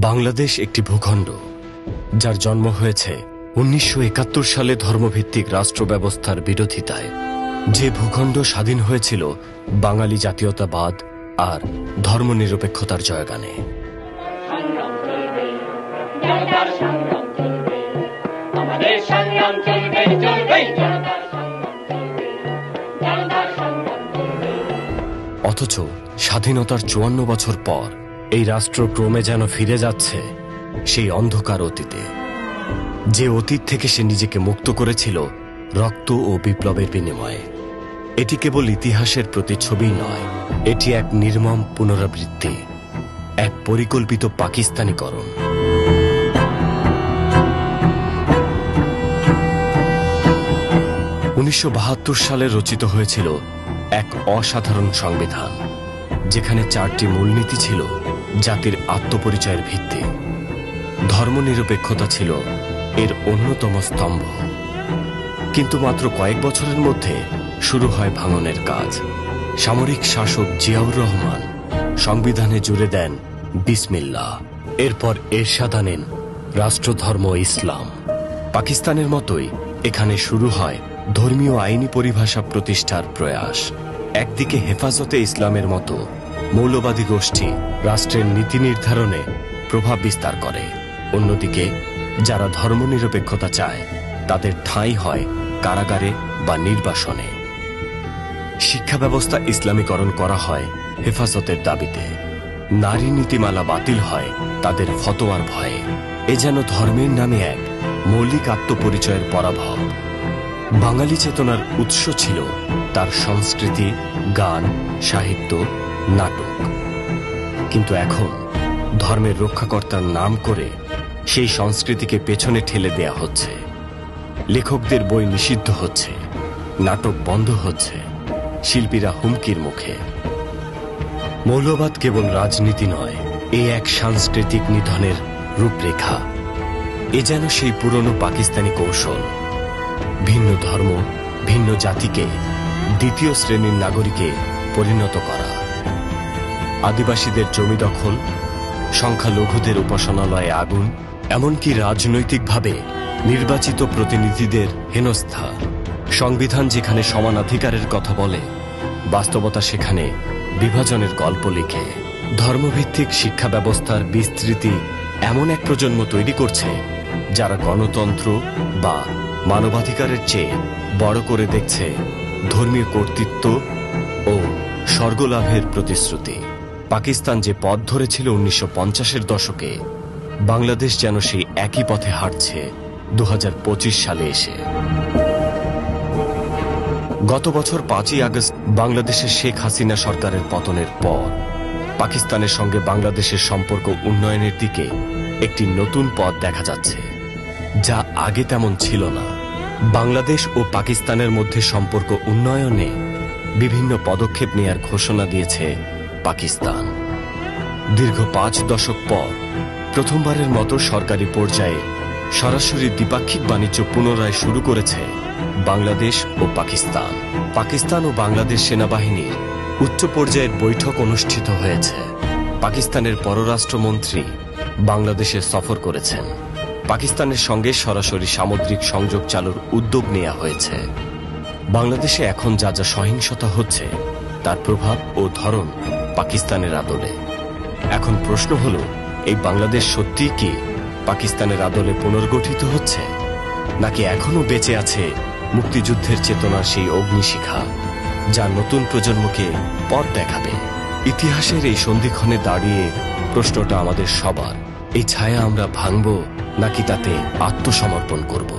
বাংলাদেশ একটি ভূখণ্ড যার জন্ম হয়েছে ১৯৭১ সালে ধর্মভিত্তিক রাষ্ট্র ব্যবস্থার বিরোধিতায়। যে ভূখণ্ড স্বাধীন হয়েছিল বাঙালি জাতীয়তাবাদ আর ধর্মনিরপেক্ষতার জয়গানে। অথচ স্বাধীনতার ৫৪ বছর পর এই রাষ্ট্র ক্রমে যেন ফিরে যাচ্ছে সেই অন্ধকার অতীতে, যে অতীত থেকে সে নিজেকে মুক্ত করেছিল রক্ত ও বিপ্লবের বিনিময়ে। এটি কেবল ইতিহাসের প্রতিচ্ছবি নয়, এটি এক নির্মম পুনরাবৃত্তি, এক পরিকল্পিত পাকিস্তানিকরণ। ১৯৭২ সালে রচিত হয়েছিল এক অসাধারণ সংবিধান, যেখানে ৪টি মূলনীতি ছিল জাতির আত্মপরিচয়ের ভিত্তি। ধর্মনিরপেক্ষতা ছিল এর অন্যতম স্তম্ভ। কিন্তু মাত্র কয়েক বছরের মধ্যে শুরু হয় ভাঙনের কাজ। সামরিক শাসক জিয়াউর রহমান সংবিধানে জুড়ে দেন বিসমিল্লাহ। এরপর এরশাদ আনেন রাষ্ট্রধর্ম ইসলাম। পাকিস্তানের মতোই এখানে শুরু হয় ধর্মীয় আইনি পরিভাষা প্রতিষ্ঠার প্রয়াস। একদিকে হেফাজতে ইসলামের মতো মৌলবাদী গোষ্ঠী রাষ্ট্রের নীতি নির্ধারণে প্রভাব বিস্তার করে, অন্যদিকে যারা ধর্মনিরপেক্ষতা চায় তাদের ঠাঁই হয় কারাগারে বা নির্বাসনে। শিক্ষা ব্যবস্থা ইসলামীকরণ করা হয় হেফাজতের দাবিতে। নারী নীতিমালা বাতিল হয় তাদের ফতোয়ার ভয়ে। এ যেন ধর্মের নামে এক মৌলিক আত্মপরিচয়ের পরাভব। বাঙালি চেতনার উৎস ছিল তার সংস্কৃতি, গান, সাহিত্য, নাটক। কিন্তু এখন ধর্মের রক্ষাকর্তার নাম করে সেই সংস্কৃতিকে পেছনে ঠেলে দেয়া হচ্ছে। লেখকদের বই নিষিদ্ধ হচ্ছে, নাটক বন্ধ হচ্ছে, শিল্পীরা হুমকির মুখে। মৌলবাদ কেবল রাজনীতি নয়, এ এক সাংস্কৃতিক নিধনের রূপরেখা। এ যেন সেই পুরনো পাকিস্তানি কৌশল, ভিন্ন ধর্ম, ভিন্ন জাতিকে দ্বিতীয় শ্রেণীর নাগরিকে পরিণত করা। আদিবাসীদের জমি দখল, সংখ্যালঘুদের উপাসনালয়ে আগুন, এমনকি রাজনৈতিকভাবে নির্বাচিত প্রতিনিধিদের হেনস্থা। সংবিধান যেখানে সমানাধিকারের কথা বলে, বাস্তবতা সেখানে বিভাজনের গল্প লিখে। ধর্মভিত্তিক শিক্ষা ব্যবস্থার বিস্তৃতি এমন এক প্রজন্ম তৈরি করছে যারা গণতন্ত্র বা মানবাধিকারের চেয়ে বড় করে দেখছে ধর্মীয় কর্তৃত্ব ও স্বর্গলাভের প্রতিশ্রুতি। পাকিস্তান যে পথ ধরেছিল ১৯৫০-এর দশকে, বাংলাদেশ যেন সেই একই পথে হাঁটছে ২০২৫ সালে এসে। গত বছর ৫ই আগস্ট বাংলাদেশের শেখ হাসিনা সরকারের পতনের পর পাকিস্তানের সঙ্গে বাংলাদেশের সম্পর্ক উন্নয়নের দিকে একটি নতুন পথ দেখা যাচ্ছে, যা আগে তেমন ছিল না। বাংলাদেশ ও পাকিস্তানের মধ্যে সম্পর্ক উন্নয়নে বিভিন্ন পদক্ষেপ নেয়ার ঘোষণা দিয়েছে পাকিস্তান। দীর্ঘ ৫ দশক পর প্রথমবারের মতো সরকারি পর্যায়ে সরাসরি দ্বিপাক্ষিক বাণিজ্য পুনরায় শুরু করেছে বাংলাদেশ ও পাকিস্তান। পাকিস্তান ও বাংলাদেশ সেনাবাহিনীর উচ্চ পর্যায়ের বৈঠক অনুষ্ঠিত হয়েছে। পাকিস্তানের পররাষ্ট্রমন্ত্রী বাংলাদেশে সফর করেছেন। পাকিস্তানের সঙ্গে সরাসরি সামুদ্রিক সংযোগ চালুর উদ্যোগ নেওয়া হয়েছে। বাংলাদেশে এখন যা যা সহিংসতা হচ্ছে তার প্রভাব ও ধরন পাকিস্তানের আদলে। এখন প্রশ্ন হল, এই বাংলাদেশ সত্যিই কি পাকিস্তানের আদলে পুনর্গঠিত হচ্ছে, নাকি এখনো বেঁচে আছে মুক্তিযুদ্ধের চেতনার সেই অগ্নিশিখা, যা নতুন প্রজন্মকে পথ দেখাবে? ইতিহাসের এই সন্ধিক্ষণে দাঁড়িয়ে প্রশ্নটা আমাদের সবার, এই ছায়া আমরা ভাঙব নাকি তাতে আত্মসমর্পণ করব?